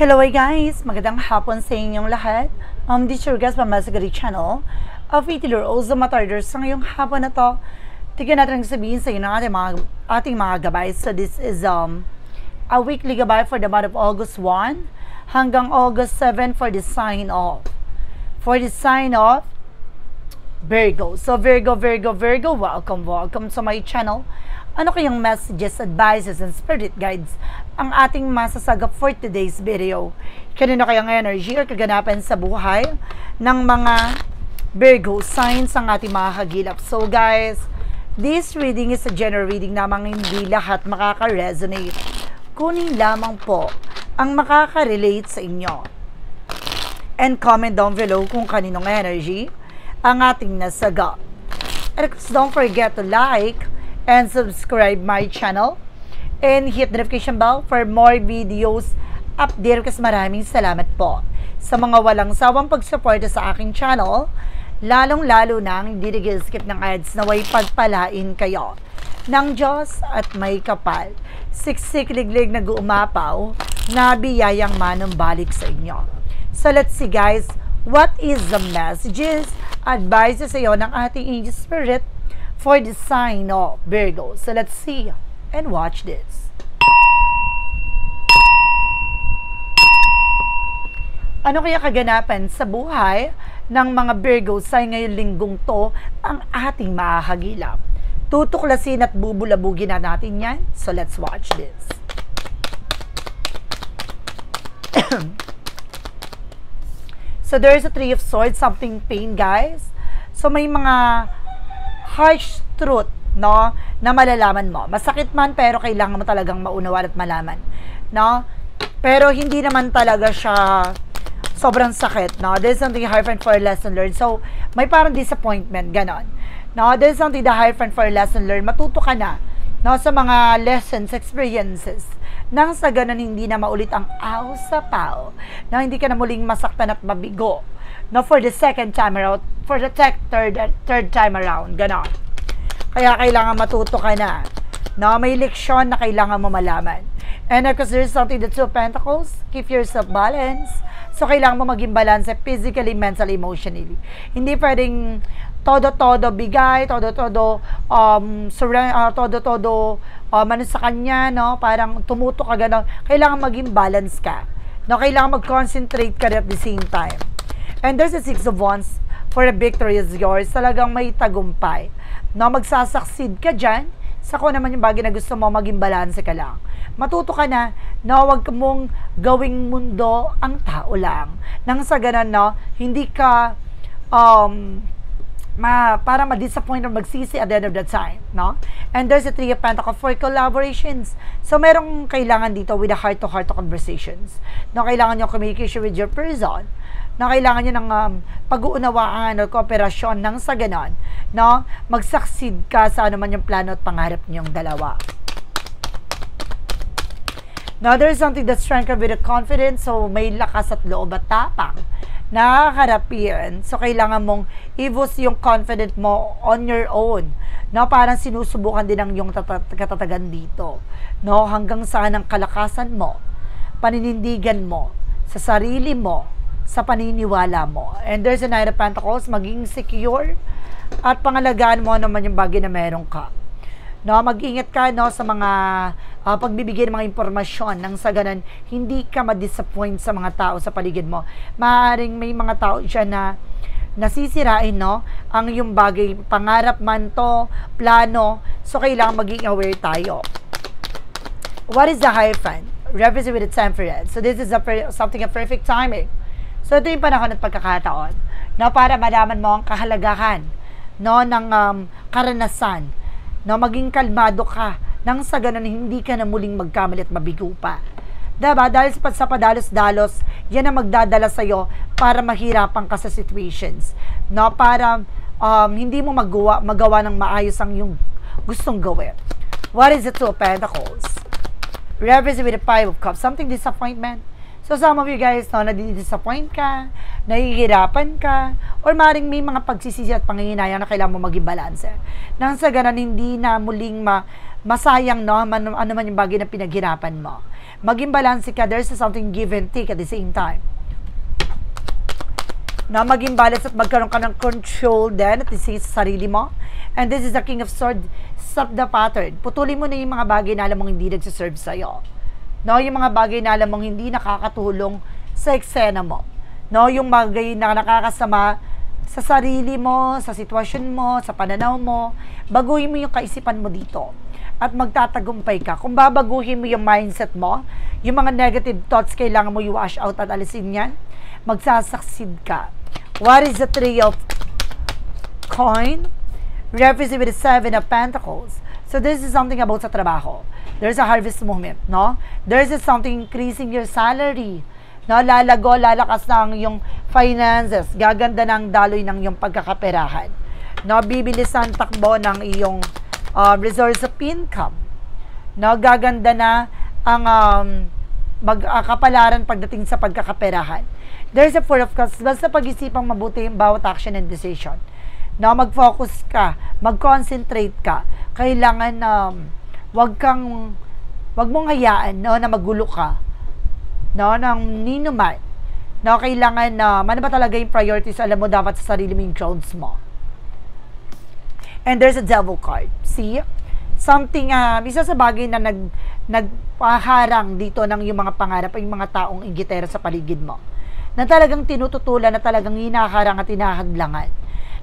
Hello guys! Magandang hapon sa inyong lahat. This is your guest from Masagari Channel. Fitiller also matarders sa ngayong hapon na to. Tignan natin ang sabihin sa inyo ng ating mga gabay. So this is a weekly gabay for the month of August 1 hanggang August 7 for the sign off. For the sign off, Virgo. So Virgo, welcome to my channel. Ano kayang messages, advices, and spirit guides ang ating masasagap for today's video? Kanino kayang energy or kaganapan sa buhay ng mga Virgo signs ang ating mga kagilap? So guys, this reading is a general reading namang hindi lahat makaka-resonate. Kunin lamang po ang makaka-relate sa inyo. And comment down below kung kaninong energy ang ating nasagap. And don't forget to like and subscribe my channel and hit the notification bell for more videos update. Kasi maraming salamat po sa mga walang sawang pagsuporta sa aking channel, lalong-lalo nang hindi nag-skip ng ads. Naway pagpalain kayo ng Diyos at may kapal, siksik liglig na guumapaw na biyayang manumbalik sa inyo. So let's see guys, what is the messages, advices sa iyo ng ating angel spirit for the sign of Virgo? So let's see and watch this. Ano kaya kaganapan sa buhay ng mga Virgo sign ngayong linggong to ang ating makakagilap? Tutuklasin at bubulabugin na natin yan. So let's watch this. So there's a Three of Swords, something pain guys. So may mga harsh truth, no, na malalaman mo. Masakit man, pero kailangan mo talagang maunawan at malaman, no? Pero hindi naman talaga siya sobrang sakit, no? There's something hard for a lesson learned. So, may parang disappointment, ganon. No, there's something the hard for a lesson learned. Matuto ka na, no, sa mga lessons, experiences, nang sa ganon hindi na maulit ang aw sa pao, na hindi ka na muling masaktan at mabigo, no, for the second time around, for the third time around, gano'n. Kaya kailangan matuto ka na, no? May leksyon na kailangan mo malaman. And because there's something, the Two of Pentacles, keep yourself balanced. So kailangan mo maging balance physically, mentally, emotionally. Hindi pwedeng todo-todo bigay, todo-todo mano sa kanya, no? Parang tumuto ka gano'n. Kailangan maging balance ka, no? Kailangan mag-concentrate ka at the same time. And there's a Six of Wands, for a victory is yours. Talagang may tagumpay, no? Magsasucceed ka dyan sa kung naman yung bagay na gusto mo, maging balanse ka lang. Matuto ka na, no? Huwag mong gawing mundo ang tao lang. Nang sa ganun, no? Hindi ka para ma-disappoint or magsisi at the end of the time, no? And there's a Three of Pentacles for collaborations. So merong kailangan dito with a heart-to-heart conversations, no? Kailangan nyo communication with your person, na kailangan nyo ng pag-uunawaan o kooperasyon nang sa ganon, no? Mag-succeed ka sa ano man yung plano at pangarap nyong dalawa. Now, there's something that's strengthened with a confidence. So, may lakas at loob at tapang nakakarapin. So, kailangan mong i-boost yung confidence mo on your own, no? Parang sinusubukan din ang yung katatagan dito, no? Hanggang saan ang kalakasan mo, paninindigan mo sa sarili mo, sa paniniwala mo. And there's a Knight of Pentacles, maging secure at pangalagaan mo naman yung bagay na meron ka, no? Mag-ingat ka, no, sa mga pagbibigay ng mga impormasyon nang sa ganun hindi ka ma-disappoint sa mga tao sa paligid mo. Maaaring may mga tao dyan na nasisirain, no, ang yung bagay, pangarap man to, plano. So kailangan maging aware tayo. What is the Hierophant? Represent with the Temperance. So this is something of perfect timing. So ito yung panahon at pagkakataon, no, para malaman mo ang kahalagahan, no, ng karanasan, no? Maging kalmado ka nang sa ganun hindi ka na muling magkamali at mabigo pa, diba? Dahil sa padalos-dalos yan ang magdadala sa'yo para mahirapan ka sa situations, no? Para hindi mo magawa ng maayos ang yung gustong gawin. What is the Two of Pentacles? Represent with the Five of Cups, something disappointment. So some of you guys, no, nadidisappoint ka, nahihirapan ka, or maring may mga pagsisisi at panghihinayang na kailangan mo maging balanse. Nang sa ganun, hindi na muling masayang, no, ano man yung bagay na pinaghirapan mo. Maging balanse ka, there's something give and take at the same time. Na maging balance at magkaroon ka ng control din at sa sarili mo. And this is the King of Swords. Stop the pattern. Putulin mo na yung mga bagay na alam mong hindi nagsiserve sa'yo. No, yung mga bagay na alam mong hindi nakakatulong sa eksena mo. No, yung bagay na nakakasama sa sarili mo, sa sitwasyon mo, sa pananaw mo. Baguhin mo yung kaisipan mo dito. At magtatagumpay ka. Kung babaguhin mo yung mindset mo, yung mga negative thoughts, kailangan mo i-wash out at alisin yan. Magsasucceed ka. What is the Three of Coin? Represent with the Seven of Pentacles. So this is something about sa trabaho. There's a harvest moment, no? There's something increasing your salary. No, lalago, lalakas ng yung finances. Gaganda ng daloy ng yung pagkakaperahan. No, bibilisan takbo ng iyong resource of income. No, gaganda na ang kapalaran pagdating sa pagkakaperahan. There's a Four of Cups. Basta pag-isipang mabuti yung bawat action and decision. No, mag-focus ka, mag-concentrate ka. Kailangan wag mong hayaan, no, na magulo ka. No, ng ninuman. No, kailangan ano ba talaga yung priorities, alam mo dapat sa sarili mo yung grounds mo. And there's a Devil card. See? Something, isa sa bagay na nagpaharang dito ng yung mga pangarap ay yung mga taong inggitera sa paligid mo. Na talagang tinututulan, na talagang hinaharang at hinahadlangan.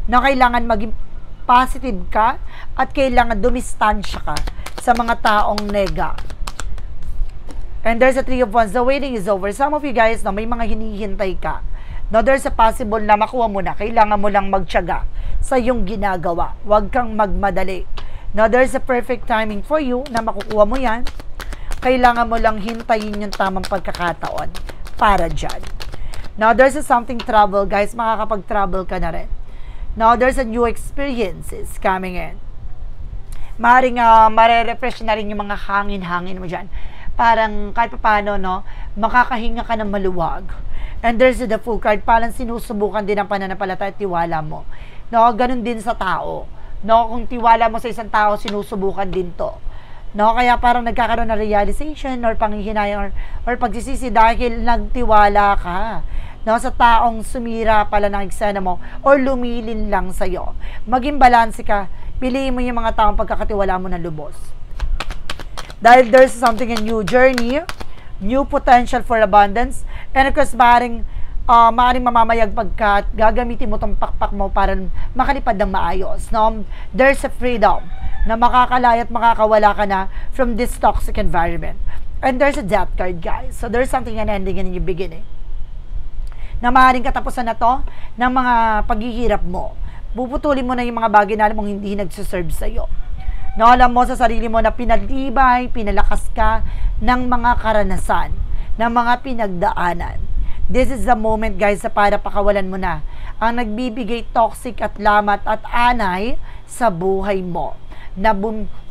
Na kailangan maging positive ka at kailangan dumistansya ka sa mga taong nega. And there's a Three of Wands. The waiting is over. Some of you guys, no, may mga hinihintay ka. No, there's a possible na makuha mo na. Kailangan mo lang magtiyaga sa iyong ginagawa. Huwag kang magmadali. No, there's a perfect timing for you na makukuha mo yan. Kailangan mo lang hintayin yung tamang pagkakataon para dyan. Now, there's a something travel, guys. Makakapag-travel ka na rin. Now, there's a new experiences coming in. Maring marerefresh na rin yung mga hangin-hangin mo dyan. Parang kahit pa paano, no, makakahinga ka ng maluwag. And there's the Fool card. Parang sinusubukan din ang pananampalataya at tiwala mo. No, ganun din sa tao. No, kung tiwala mo sa isang tao, sinusubukan din to. No, kaya parang nagkakaroon ng realization or panghihinayang or pagsisisi dahil nagtiwala ka. No, sa taong sumira pala ng eksena mo or lumilin lang sa'yo. Maging balanse ka. Piliin mo yung mga taong pagkakatiwala mo na lubos. Dahil there's something, a new journey, new potential for abundance, and of course, maaaring mamamayag pagkat gagamitin mo tong pakpak mo para makalipad ng maayos. No? There's a freedom na makakalaya at makakawala ka na from this toxic environment. And there's a Death card, guys. So there's something an ending and a new beginning. Na maaaring katapusan na to ng mga paghihirap mo. Puputulin mo na yung mga bagay na alam mong hindi nagsiserve sa'yo. No, alam mo sa sarili mo na pinatibay, pinalakas ka ng mga karanasan, ng mga pinagdaanan. This is the moment, guys, sa para pakawalan mo na ang nagbibigay toxic at lamat at anay sa buhay mo na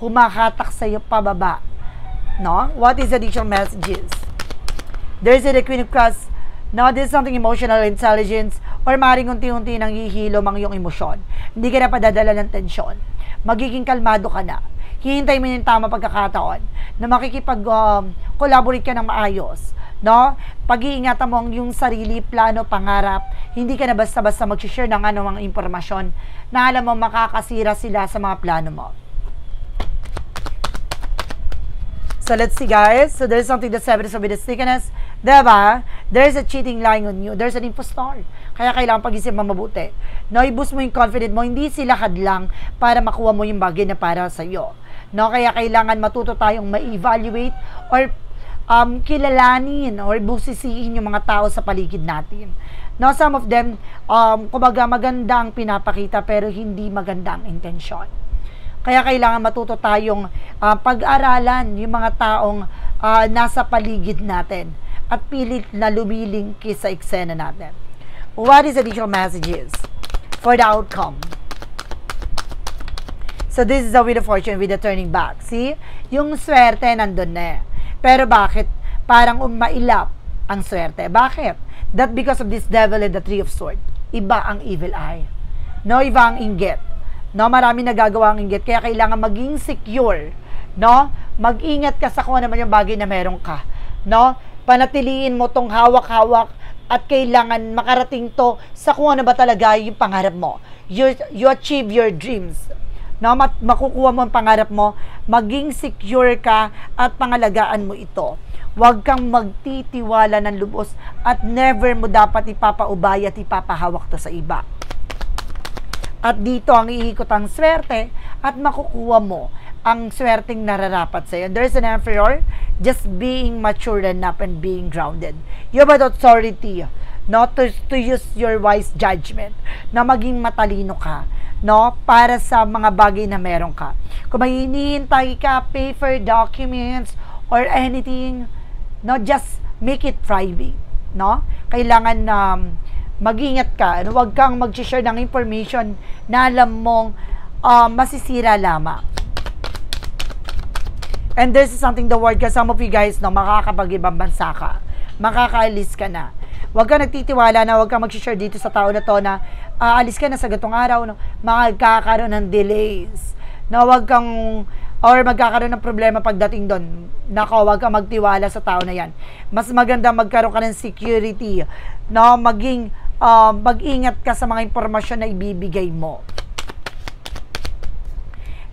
humakatak sa'yo pababa. No? What is the additional messages? There's the Queen of Cups. Now, this is something emotional intelligence or maaaring unti-unti nang hihilo ang iyong emosyon. Hindi ka na padadala ng tensyon. Magiging kalmado ka na. Hihintay mo yung tamang pagkakataon na makikipag-collaborate ka ng maayos. No? Pag-iingatan mo ang yung sarili, plano, pangarap. Hindi ka na basta-basta mag-share ng anumang impormasyon na alam mo makakasira sila sa mga plano mo. So, let's see, guys. So, there's something that's evidence of the stickiness. Diba? There's a cheating lying on you. There's an impostor. Kaya kailangan pag-isip mo mabuti. No, i-boost mo yung confidence mo. Hindi sila hadlang para makuha mo yung bagay na para sa'yo. No, kaya kailangan matuto tayong ma-evaluate or kilalanin or busisiin yung mga tao sa paligid natin. No, some of them, kumbaga maganda ang pinapakita pero hindi maganda ang intensyon. Kaya kailangan matuto tayong pag-aralan yung mga taong nasa paligid natin at pilit na lumiling sa eksena natin. What is additional messages for the outcome? So this is the Wheel of Fortune with the turning back. See? Yung swerte nandun na. Pero bakit parang umailap ang swerte? Bakit? That because of this devil and the Three of Swords. Iba ang evil eye. No, iba ang inggit. No, marami nagagawa ang inggit. Kaya kailangan maging secure. No? Mag-ingat ka sa kung ano naman yung bagay na meron ka. no? Panatiliin mo tong hawak-hawak at kailangan makarating to sa kung ano ba talaga yung pangarap mo. You achieve your dreams. No, makukuha mo ang pangarap mo, maging secure ka at pangalagaan mo ito. Huwag kang magtitiwala ng lubos at never mo dapat ipapaubay at ipapahawak to sa iba. At dito ang iikot ang swerte at makukuha mo ang swerteng nararapat sa iyo. There's an emperor just being mature enough and being grounded. You have an authority not to use your wise judgment, na maging matalino ka, no, para sa mga bagay na meron ka. Kung may hinihintay ka, paper, documents, or anything, no, just make it private, no? Kailangan mag-ingat ka, no? Huwag kang mag-share ng information na alam mong masisira lamang. And this is something the word, kasi some of you guys, no, makakapag-ibang bansa ka, makakaalis ka na. Huwag kang nagtitiwala na, huwag kang mag-share dito sa tao na to na aalis ka na sa gatong araw, no? Magkakaroon ng delays, no? Huwag kang, or magkakaroon ng problema pagdating doon. Nako, huwag kang magtiwala sa tao na yan. Mas maganda magkaroon ka ng security, no? Mag-ingat ka sa mga impormasyon na ibibigay mo.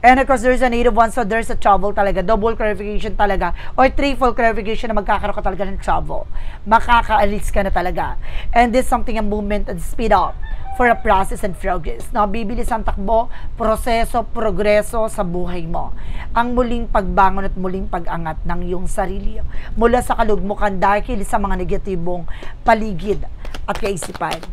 And of course, there's a native one, so there's a trouble talaga. Double clarification talaga. Or threefold clarification na magkakaroon ka talaga ng trouble. Makakaalis ka na talaga. And this is something, a movement and speed up for a process and progress. No, bibilis ang takbo, proseso, progreso sa buhay mo. Ang muling pagbangon at muling pag-angat ng iyong sarili. Mula sa kalugmukan dahil sa mga negatibong paligid at kaisipan.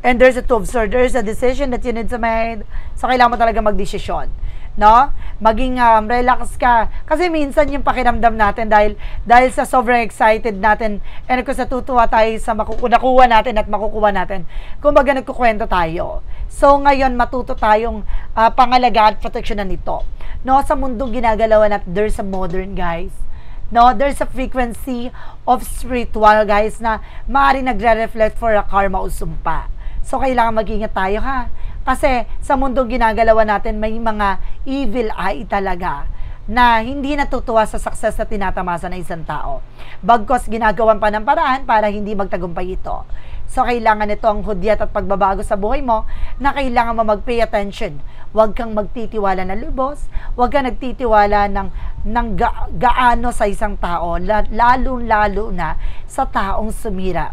And there's a two, so there's a decision that you need to make. So, kailangan mo talaga magdesisyon. No? Maging relax ka. Kasi minsan yung pakiramdam natin dahil sa sobrang excited natin and kung sa tutuwa tayo sa nakuha natin at makukuha natin, kumbaga nagkukwento tayo. So, ngayon matuto tayong pangalagaan at proteksyonan nito. No? Sa mundong ginagalawan at there's a modern, guys. No, there's a frequency of spiritual, guys, na maaaring nagre-reflect for a karma o sumpa. So, kailangan mag-ingat tayo, ha? Kasi sa mundong ginagalawan natin, may mga evil eye talaga na hindi natutuwa sa success na tinatamasa ng isang tao. Bagkos ginagawan pa ng paraan para hindi magtagumpay ito. So, kailangan ito ang hudyat at pagbabago sa buhay mo na kailangan mo mag-pay attention. Huwag kang magtitiwala ng lubos, huwag kang nagtitiwala ng gaano sa isang tao, lalo-lalo na sa taong sumira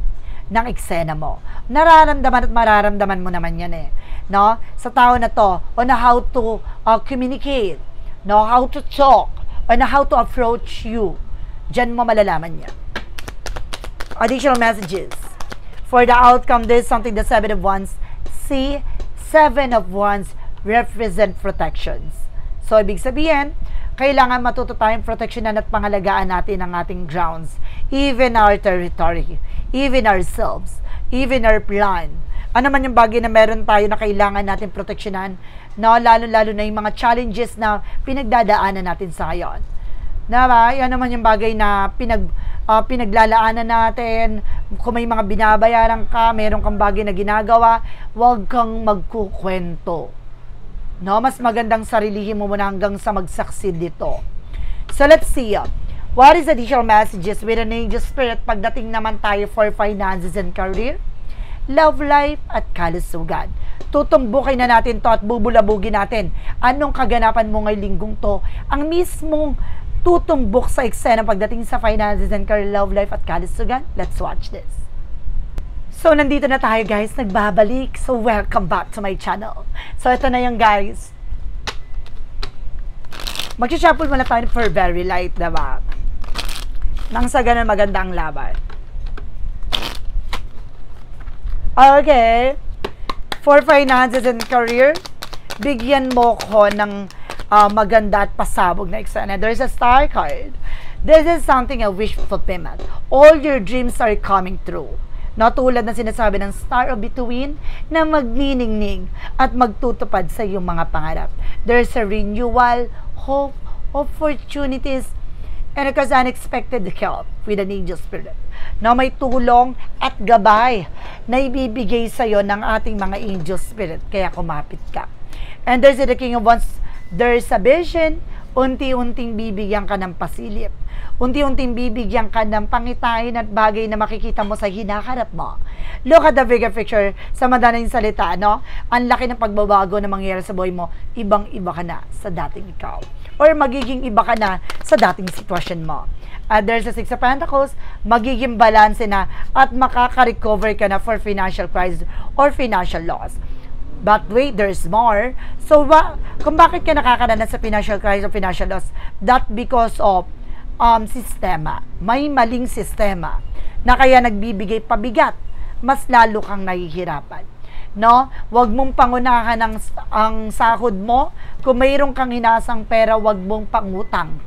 ng eksena mo. Nararamdaman at mararamdaman mo naman yan, no? Sa tao na to, on how to communicate, no? How to talk, on how to approach you. Diyan mo malalaman yan. Additional messages. For the outcome, there is something, the 7 of Wands. See, 7 of Wands represent protections. So, ibig sabihin, kailangan matuto tayong proteksyonan at pangalagaan natin ang ating grounds, even our territory, even ourselves, even our plan. Ano man yung bagay na meron tayo na kailangan natin proteksyonan, no? Lalo-lalo na yung mga challenges na pinagdadaanan natin sa ngayon. Diba? Yan naman yung bagay na pinaglalaanan natin. Kung may mga binabayaran ka, meron kang bagay na ginagawa, huwag kang magkukwento. No, mas magandang sarilihin mo muna hanggang sa mag-succeed dito. So, let's see. What is additional messages with an angel spirit pagdating naman tayo for finances and career, love life, at kalusugan? Tutumbukin na natin to at bubulabugin natin. Anong kaganapan mo ngayong linggong to? Ang mismong tutumbok sa eksena pagdating sa finances and career, love life, at kalusugan? Let's watch this. So, nandito na tayo, guys. Nagbabalik. So, welcome back to my channel. So, ito na yung, guys. Mag-shuffle muna tayo for very light, diba? Nang sa ganun, maganda ang laban. Okay. For finances and career, bigyan mo ko ng maganda at pasabog na eksena. There's a star card. This is something, a wish fulfillment. All your dreams are coming true. No, tulad na sinasabi ng Star of Bituin na magniningning at magtutupad sa iyong mga pangarap. There's a renewal, hope, opportunities, and of course, unexpected help with an angel spirit. No, may tulong at gabay na ibibigay sa iyo ng ating mga angel spirit. Kaya kumapit ka. And there's the King of Wands. There's a vision unti-unting bibigyan ka ng pasilip. Unti-unting bibigyan ka ng pangitain at bagay na makikita mo sa hinaharap mo. Look at the bigger picture sa madaling salita, no? Ang laki ng pagbabago na mangyayari sa buhay mo, ibang-iba ka na sa dating ikaw. Or magiging iba ka na sa dating sitwasyon mo. At there's a 6 of Pentacles, magiging balanse na at makaka-recover ka na for financial crisis or financial loss. But wait, there's more. So, kung bakit ka nakakaranas sa financial crisis or financial loss, that because of sistema. May maling sistema na kaya nagbibigay pabigat. Mas lalo kang nahihirapan. No? Huwag mong pangunahan ang sahod mo. Kung mayroon kang hinasang pera, huwag mong pangutang.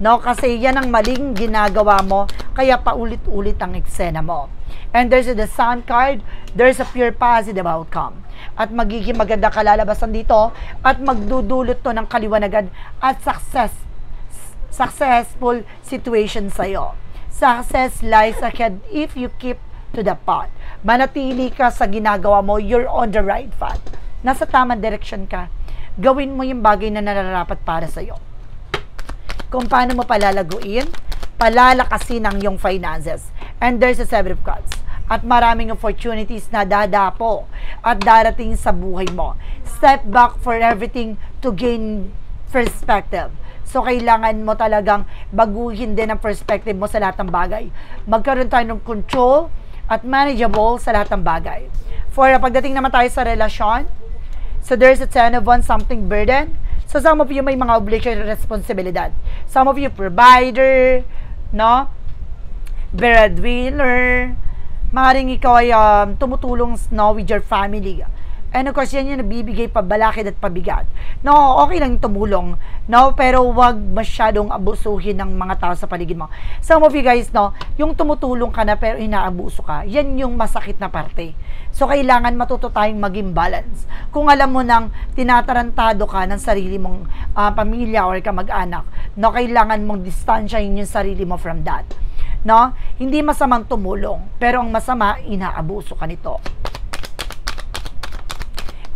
No? Kasi yan ang maling ginagawa mo, kaya paulit-ulit ang eksena mo. And there's the Sun card, there's a pure positive outcome. At magiging maganda kalalabasan dito at magdudulot to ng kaliwanagan at successful situation sa'yo. Success lies ahead if you keep to the path. Manatili ka sa ginagawa mo, you're on the right path. Nasa tamang direction ka. Gawin mo yung bagay na nararapat para sa'yo. Kung paano mo palalaguin, palalakasin ang iyong finances. And there's a 7 of Cups. At maraming opportunities na dadapo at darating sa buhay mo. Step back for everything to gain perspective. So, kailangan mo talagang baguhin din ang perspective mo sa lahat ng bagay. Magkaroon tayo ng control at manageable sa lahat ng bagay. For pagdating naman tayo sa relasyon, so there's a 10 of Wands, something burden. So, some of you may mga obligation at responsibilidad. Some of you, provider, no? Breadwinner. Maaaring ikaw ay tumutulong with your family. And of course, yan yung nabibigay pabalakid at pabigat. No, okay lang yung tumulong. No, pero wag masyadong abusuhin ng mga tao sa paligid mo. Some of you guys, no, yung tumutulong ka na pero inaabuso ka, yan yung masakit na parte. So, kailangan matuto tayong maging balance. Kung alam mo nang tinatarantado ka ng sarili mong pamilya or kamag-anak, no, kailangan mong distansyahin yung sarili mo from that. No, hindi masamang tumulong, pero ang masama, inaabuso ka nito.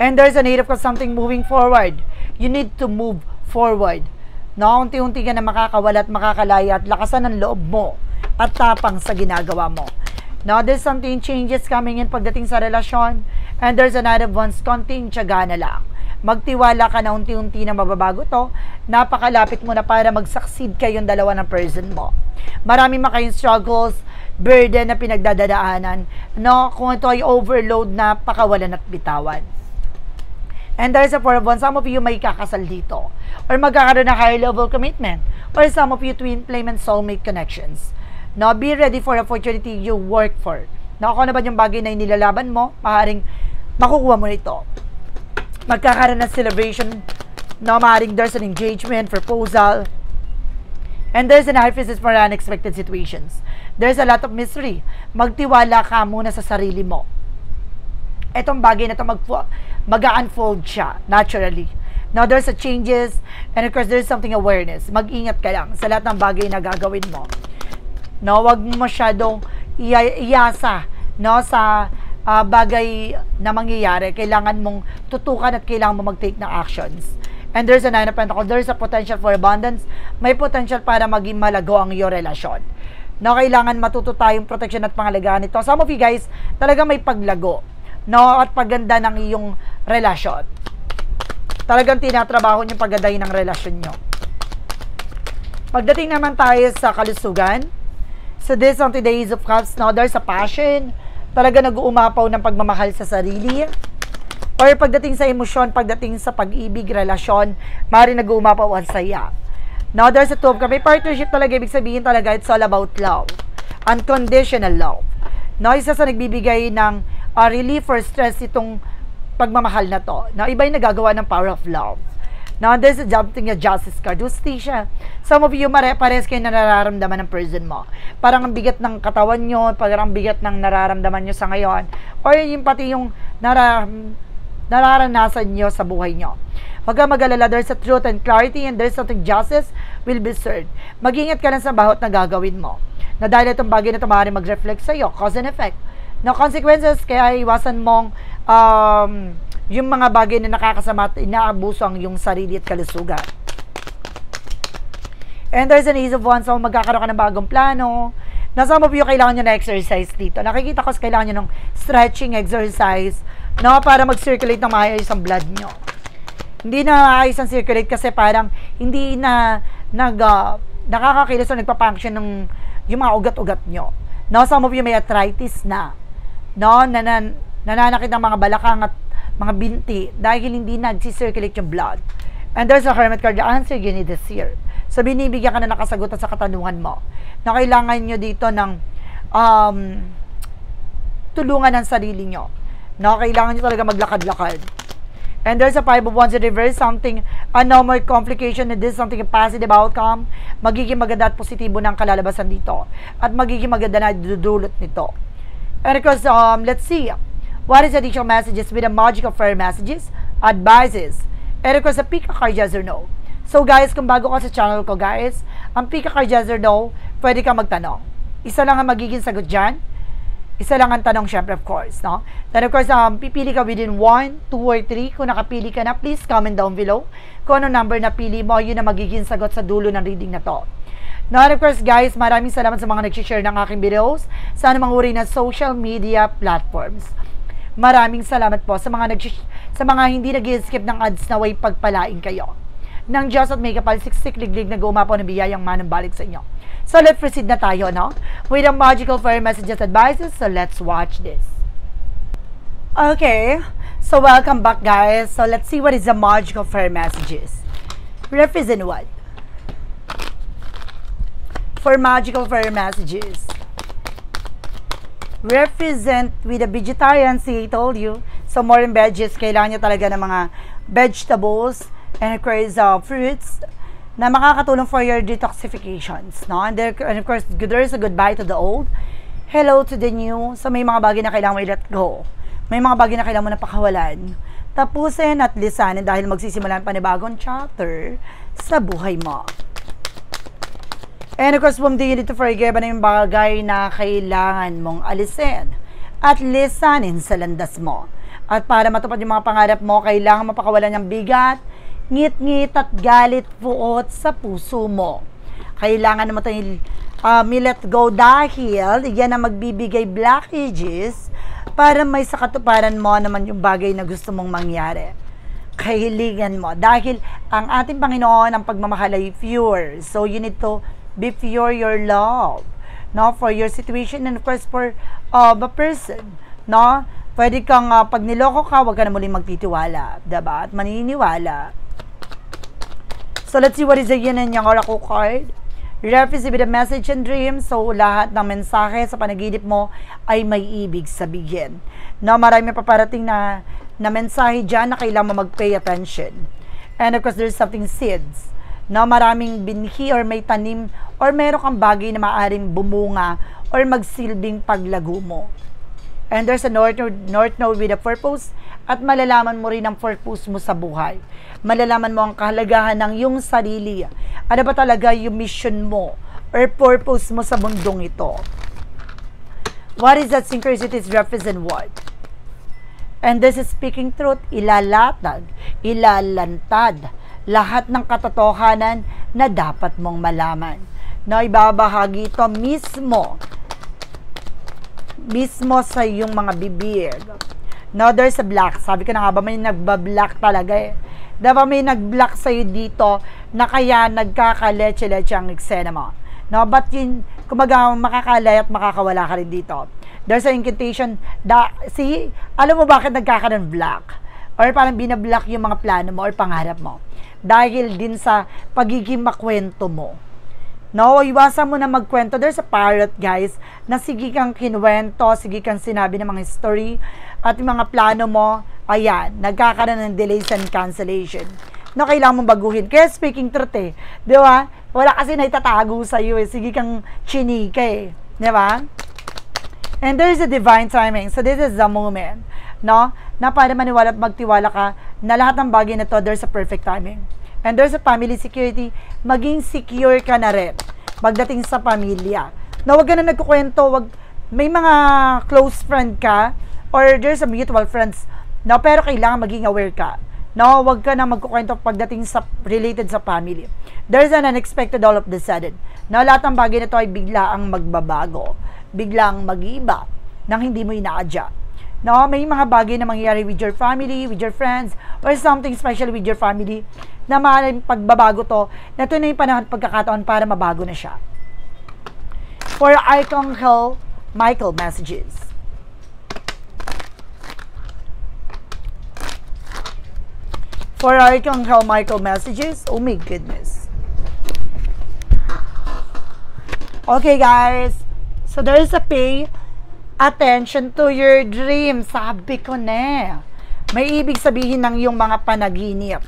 And there's a need of something moving forward. You need to move forward. No, unti-unti ka na makakawala at makakalaya at lakasan ng loob mo at tapang sa ginagawa mo. No, there's something changes coming in pagdating sa relasyon. And there's a need of Wands, konting tiyaga na lang. Magtiwala ka na unti-unti na mababago to. Napakalapit mo na para mag-succeed kayong dalawa ng person mo. Marami kayong struggles, burden na pinagdadaanan. No, kung ito ay overload na pakawalan at bitawan. And there's a 4 of Wands. Some of you may kakasal dito. Or magkakaroon ng higher level commitment. Or some of you twin flame and soulmate connections. Now, be ready for the opportunity you work for. Now, kung ano ba yung bagay na inilalaban mo, maaaring makukuha mo nito. Magkakaroon ng celebration. Now, maaaring there's an engagement, proposal. And there's an high priestess for unexpected situations. There's a lot of mystery. Magtiwala ka muna sa sarili mo. Etong bagay na ito mag-unfold siya naturally. Now, there's a changes and of course, there's something awareness. Mag-ingat ka lang sa lahat ng bagay na gagawin mo. No, wag mo masyadong iasa no, sa bagay na mangyayari. Kailangan mong tutukan at kailangan mo mag-take ng actions. And there's a 9 of Pentacles. There's a potential for abundance. May potential para maging malago ang iyong relasyon. No, kailangan matuto tayong protection at pangalagaan nito. Some of you guys, talaga may paglago. No, at pagganda ng iyong relasyon. Talagang tinatrabaho niyo paggandahin ng relasyon niyo. Pagdating naman tayo sa kalusugan, so this on today's of Cups, now there's a passion, talaga nag-uumapaw ng pagmamahal sa sarili, or pagdating sa emosyon, pagdating sa pag-ibig, relasyon, maaaring nag-uumapaw ang saya. Now there's a 2 of Cups, may partnership talaga, ibig sabihin talaga, it's all about love, unconditional love. Now, isa sa nagbibigay ng relief or stress itong pagmamahal na to. Now, iba yung nagagawa ng power of love. Now, there's a jumping a justice card. Justicia. Some of you, pares kayo na nararamdaman ng person mo. Parang ang bigat ng katawan nyo, parang ang bigat ng nararamdaman nyo sa ngayon, or yung pati yung nararanasan nyo sa buhay nyo. Huwag kang mag-alala, there's a truth and clarity and there's something justice will be served. Mag-ingat ka lang sa bawat na gagawin mo. Na dahil itong bagay na ito maaaring mag-reflect sa iyo, cause and effect. No consequences, kaya iwasan mong yung mga bagay na nakakasama at inaabuso ang iyong sarili at kalusugan. And there's an Ace of Wands, so magkakaroon ka ng bagong plano. Na some of you, kailangan nyo na exercise dito. Nakikita ko kailangan nyo ng stretching exercise, no, para mag-circulate ng maayos ang blood nyo. Hindi na maayos ang circulate kasi parang hindi na nakakakilos o nagpa-function ng yung mga ugat-ugat nyo. No, some of you may arthritis na. No, nananakit ng mga balakang at mga binti dahil hindi nag-circulate yung blood. And there's a Hermit card. The answer you need is here. So, binibigyan ka na nakasagutan sa katanungan mo na kailangan nyo dito ng tulungan ng sarili nyo. No, kailangan nyo talaga maglakad-lakad. And there's a Five of Wands in reverse, something, no more complication, and this is something a positive outcome. Magiging maganda at positibo ng kalalabasan dito. At magiging maganda na dudulot nito. And of course, let's see. What is additional messages with the magical fairy messages, advices, and of course, a pick a card, yes or no. So guys, kung bago ka sa channel ko guys, ang pick a card, yes or no, pwede ka magtanong. Isa lang ang magiging sagot dyan. Isa lang ang tanong, syempre, of course, no? Then, of course, pipili ka within 1, 2, or 3. Kung nakapili ka na, please comment down below. Kung ano number na pili mo, yun ang magiging sagot sa dulo ng reading na to. Now, and of course, guys, maraming salamat sa mga nag-share ng aking videos sa anumang uri na social media platforms. Maraming salamat po sa mga hindi nag-skip ng ads na way pagpalain kayo. Nang Diyos at may kapal siksik liglig na gumapaw ng biyayang manang balik sa inyo. So let's proceed na tayo, no? With the magical fairy messages advices. So let's watch this. Okay, so welcome back guys. So let's see what is the magical fairy messages. Represent what? For magical fairy messages. Represent with the vegetarian, see, I told you. So more than veggies, kailangan nyo talaga ng mga vegetables and of course fruits na makakatulong for your detoxifications, no? And of course, there's a goodbye to the old, hello to the new. So may mga bagay na kailangan mo i-let go, may mga bagay na kailangan mo na pakawalan, tapusin at lisanin dahil magsisimulan panibagong chapter sa buhay mo. And of course, you need to forgive ano yung bagay na kailangan mong alisin at lisanin sa landas mo. At para matupad yung mga pangarap mo, kailangan mapakawalan ng bigat, ngit-ngit at galit puot sa puso mo. Kailangan naman tayo let go dahil yan ang magbibigay blockages para may sakatuparan mo naman yung bagay na gusto mong mangyari. Kahilingan mo. Dahil ang ating Panginoon, ang pagmamahal ay pure. So you need to be pure your love, no, for your situation and of course for a person, no. Pwede kang pag niloko ka, wag ka na muling magtitiwala, diba? At maniniwala. So let's see what is the yin and yang oracle card. Represent with a message and dream. So lahat ng mensahe sa panaginip mo ay may ibig sabihin. No, marami paparating na mensahe dyan na kailangan mo mag-pay attention. And of course, there's something seeds. No, maraming binhi or may tanim or meron kang bagay na maaaring bumunga or magsilbing paglago mo. And there's a north node with a purpose at malalaman mo rin ang purpose mo sa buhay. Malalaman mo ang kahalagahan ng iyong sarili. Ano ba talaga yung mission mo or purpose mo sa mundong ito? What is that synchronicities represent what? And this is speaking truth, ilalatag, ilalantad, lahat ng katotohanan na dapat mong malaman. Na ibabahagi ito mismo sa iyong mga bibig. No, there's a block. Sabi ko na nga ba, may nagbablock talaga eh. Diba may nag-block sa'yo dito na kaya nagkakaleche-leche ang eksena mo. No, but yun, kumaga makakalay at makakawala ka rin dito. There's an incantation. See, alam mo bakit nagkakaroon block? Or parang binablock yung mga plano mo or pangarap mo. Dahil din sa pagiging makwento mo. No, iwasan mo na magkwento. There's a parrot, guys, na sige kang kinuwento, sige kang sinabi ng mga story, at yung mga plano mo, ayan, nagkakaroon ng delays and cancellation. No, kailangan mong baguhin. Kaya speaking truth eh, di ba? Wala kasi na itatago sa'yo eh. Sige kang chinika eh. Di ba? And there is a divine timing. So this is the moment, no? Na para maniwala at magtiwala ka na lahat ng bagay na to, there's a perfect timing. And there's a family security, maging secure ka na rin pagdating sa pamilya. Na wag ka na nagkukwento, may mga close friend ka, or there's a mutual friends, no, pero kailangan maging aware ka No, wag ka na magkukwento pagdating sa related sa family. There's an unexpected all of the sudden. No, lahat ng bagay na to ay bigla ang magbabago. Biglang mag-iiba nang hindi mo inaadya. No, may mga bagay na mangyayari with your family, with your friends, or something special with your family na maaaring pagbabago to, na ito na yung panahon at pagkakataon para mabago na siya. For Archangel Michael messages. For Archangel Michael messages, oh my goodness. Okay guys, so there is a pay attention to your dream. Sabi ko na. May ibig sabihin ng yung mga panaginip.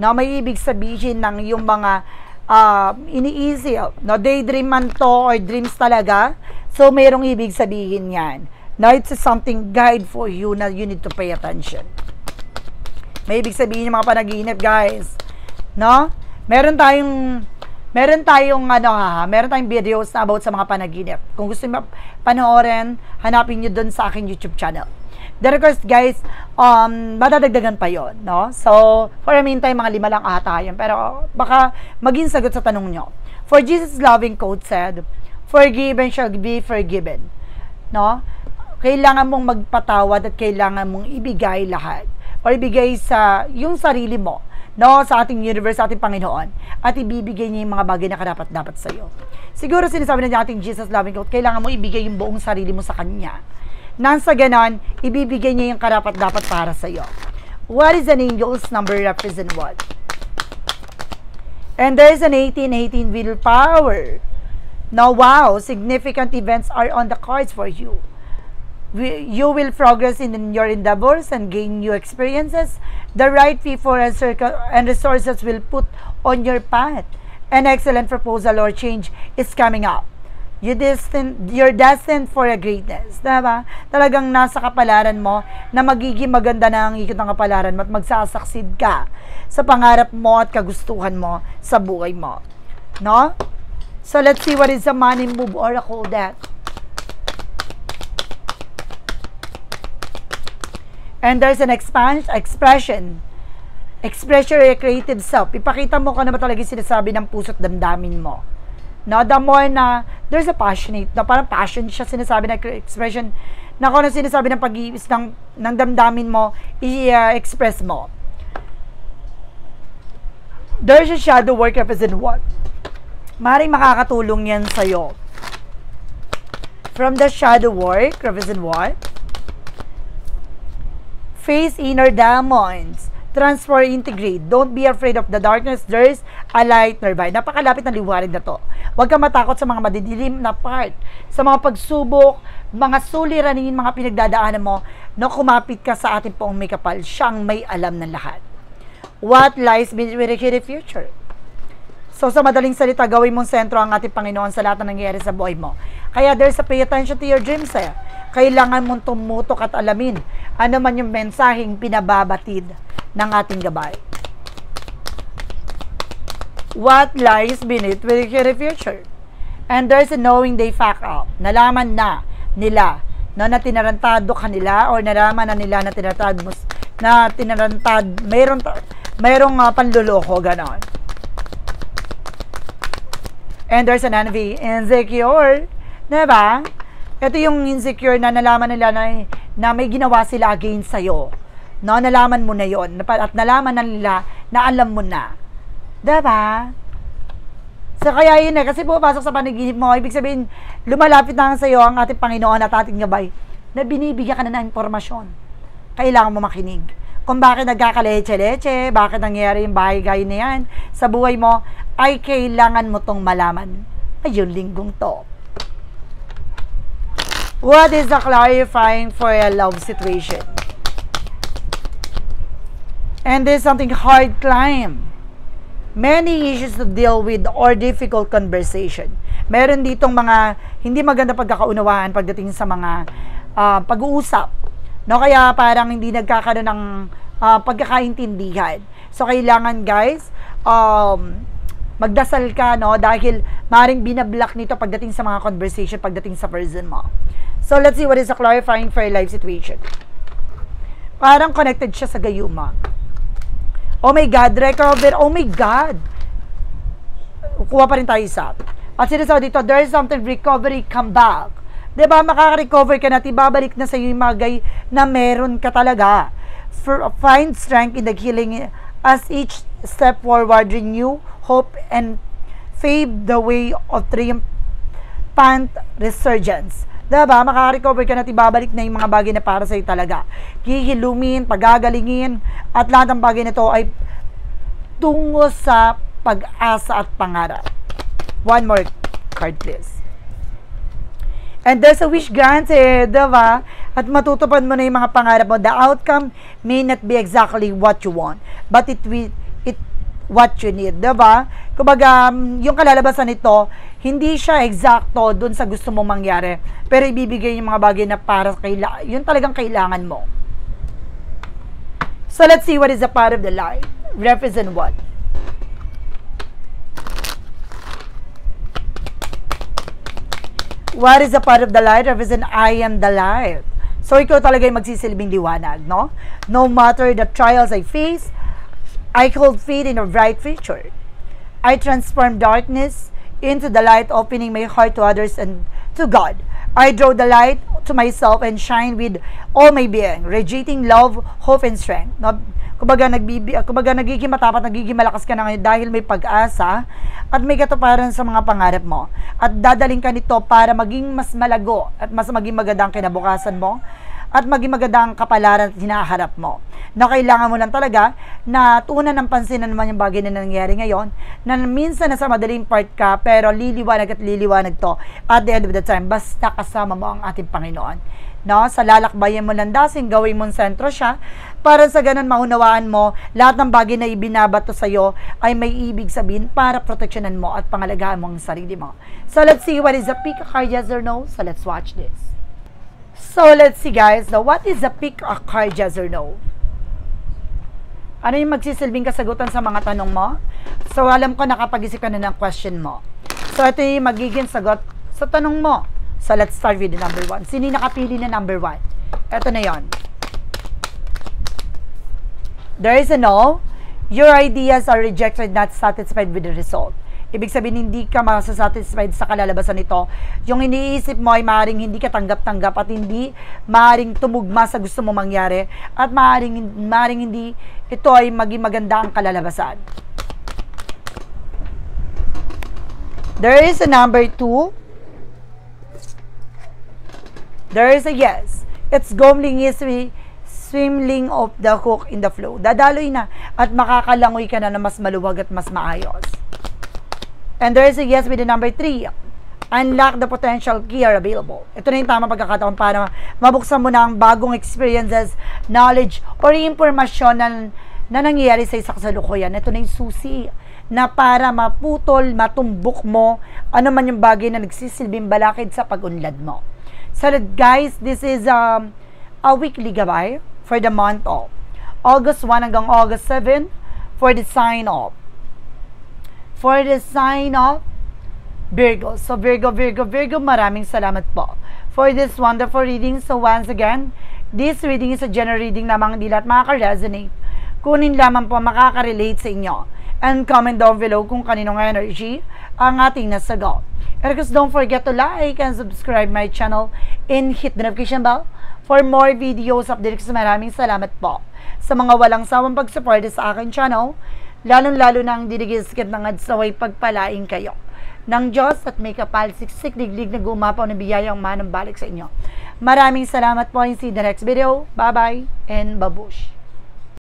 No, may ibig sabihin ng yung mga iniisip. No, daydream man to or dreams talaga. So, mayroong ibig sabihin yan. No, it's something guide for you na you need to pay attention. May ibig sabihin yung mga panaginip, guys. No? Meron tayong videos na about sa mga panaginip. Kung gusto niyo panoorin, hanapin niyo doon sa aking YouTube channel. Then of course, guys, madadagdagan pa yon, no? So, for a meantime, mga 5 lang ata yun. Pero baka maging sagot sa tanong nyo. For Jesus' loving quote said, forgiven shall be forgiven. No? Kailangan mong magpatawad at kailangan mong ibigay lahat. Or ibigay sa yung sarili mo, no, sa ating universe, sa ating Panginoon, at ibibigay niya yung mga bagay na karapat-dapat sa iyo. Siguro sinasabi na ating Jesus loving quote, kailangan mo ibigay yung buong sarili mo sa Kanya. Nang sa ganon, ibibigay niya yung karapat-dapat para sa iyo. What is an angel's number represent what? And there is an 1818 willpower. Now, wow, significant events are on the cards for you. You will progress in your endeavors and gain new experiences. The right people and resources will put on your path. An excellent proposal or change is coming up. You're destined for a greatness. Diba? Talagang nasa kapalaran mo na magiging maganda na ang ikot ng kapalaran mo at magsasaksid ka sa pangarap mo at kagustuhan mo sa buhay mo. No? So let's see what is the money move oracle that. And there's an expression. Express your creative self. Ipakita mo kung ano ba talaga sinasabi ng puso't damdamin mo. No, the more na there's a passionate, na parang passion siya sinasabi na expression, na kung ano sinasabi ng pag-iibis ng damdamin mo, i-express mo. There's a shadow work represent what? Maring makakatulong yan sa'yo. From the shadow work represent what? Face inner demons. Transform, integrate. Don't be afraid of the darkness. There's a light nearby. Napakalapit ng liwanag na to. Huwag kang matakot sa mga madidilim na part. Sa mga pagsubok, mga suliranin, mga pinagdadaanan mo, no, kumapit ka sa ating poong may kapal. Siyang may alam ng lahat. What lies between the future? So, sa madaling salita, gawin mong sentro ang ating Panginoon sa lahat ng nangyayari sa buhay mo. Kaya there's a pay attention to your dreams eh. Kailangan mong tumutok at alamin ano man yung mensaheng pinababatid ng ating gabay. What lies beneath will your future? And there's a knowing they fuck up. Nalaman na nila no, na tinarantado ka nila or nalaman na nila na tinarantad mo, na tinarantad, mayroong panluloko, ganon. And there's an envy, insecure. Diba? Ito yung insecure na nalaman nila na may ginawa sila against sa'yo. No, nalaman mo na yon at nalaman na nila na alam mo na. Diba? So, kaya yun kasi pumapasok sa panaginip mo, ibig sabihin, lumalapit na sa'yo ang ating Panginoon at ating gabay na binibigyan ka na ng impormasyon. Kailangan mo makinig. Kung bakit nagkakaleche-leche, bakit nangyayari yung bagay na yan sa buhay mo, ay kailangan mo tong malaman. Ayun, linggong to. What is the clarifying for a love situation? And there's something hard climb. Many issues to deal with or difficult conversation. Meron ditong mga hindi maganda pagkakaunawaan pagdating sa mga pag-uusap. No, kaya parang hindi nagkakaroon ng pagkakaintindihan. So, kailangan guys, magdasal ka, no, dahil maring binablock nito pagdating sa mga conversation, pagdating sa person mo. So, let's see what is the clarifying for a life situation. Parang connected siya sa gayuma. Oh my God, recover. Oh my God. Kuha pa rin tayo isa. At sinasabi dito, there is something recovery, come back. Diba, makaka-recover ka na at ibabalik na sa iyo yung bagay na meron ka talaga. Find strength in the healing as each step forward, renew hope and pave the way of triumphant resurgence. Diba, makaka-recover ka na at ibabalik na yung mga bagay na para sa iyo talaga. Hihilumin, pagagalingin, at lahat ng bagay na ito ay tungo sa pag-asa at pangarap. One more card, please. And there's a wish granted, diba? At matutupad mo na yung mga pangarap mo. The outcome may not be exactly what you want, but it what you need, diba? Kumbaga, yung kalalabasan nito, hindi siya eksakto dun sa gusto mong mangyari, pero ibibigay yung mga bagay na para yun talagang kailangan mo. So let's see what is a part of the light. Represent what? What is a part of the light? Represent I am the light. So ikaw talaga yung magsisilbing liwanag, no? No matter the trials I face, I hold faith in a bright future. I transform darkness into the light, opening my heart to others and to God. I draw the light to myself and shine with all my being, radiating love, hope, and strength. No? Kumbaga, nagiging matapat, nagiging malakas ka na ngayon dahil may pag-asa at may katuparan sa mga pangarap mo. At dadaling ka nito para maging mas malago at mas maging magandang kinabukasan mo at maging magandang kapalaran at hinaharap mo. Na kailangan mo lang talaga na tuunan ng pansin na naman yung bagay na nangyayari ngayon, na minsan nasa madaling part ka, pero liliwanag at liliwanag to at the end of the time, basta kasama mo ang ating Panginoon. No? Sa lalakbayan mo landasin, gawin mong sentro siya, para sa ganun maunawaan mo, lahat ng bagay na ibinabato sa'yo ay may ibig sabihin para proteksyonan mo at pangalagaan mo ang sarili mo. So let's see what is a pick a card, yes or no? So let's watch this. So let's see guys, now what is a pick a card, yes or no? Ano yung magsisilbing kasagutan sa mga tanong mo? So alam ko nakapag-isip ka na ng question mo. So ito yung magiging sagot sa tanong mo. So let's start with the number 1. Sino yung nakapili na number 1? Ito na yon. There is a no. Your ideas are rejected, not satisfied with the result. Ibig sabihin, hindi ka masasatisfied sa kalalabasan nito. Yung iniisip mo ay maaaring hindi ka tanggap-tanggap at hindi maaaring tumugma sa gusto mo mangyari at maaaring hindi ito ay maging maganda ang kalalabasan. There is a number 2. There is a yes. It's gambling is swimling of the hook in the flow. Dadaloy na at makakalangoy ka na mas maluwag at mas maayos. And there is a yes with the number 3. Unlock the potential gear available. Ito na yung tamang pagkakataon para mabuksan mo na ang bagong experiences, knowledge, or impormasyon na nangyayari sa isang kasalukuyan. Ito na yung susi na para maputol, matumbok mo ano man yung bagay na nagsisilbing balakid sa pag-unlad mo. So guys, this is a weekly gabay for the month of August 1 hanggang August 7 for the sign of Virgo. So Virgo, maraming salamat po for this wonderful reading. So once again, this reading is a general reading lamang, hindi lahat makaka-resonate. Kunin lamang po makaka-relate sa inyo. And comment down below kung kaninong energy ang ating nasagot. And of course, don't forget to like and subscribe my channel and hit the notification bell for more videos updates. Maraming salamat po sa mga walang sawang pag-support sa aking channel, lalong-lalo nang dinigiskip ng adsaway pagpalain kayo ng Diyos at may kapalsiksik diglig na gumapaw na biyayang manang balik sa inyo. Maraming salamat po. See you in the next video. Bye-bye and babush.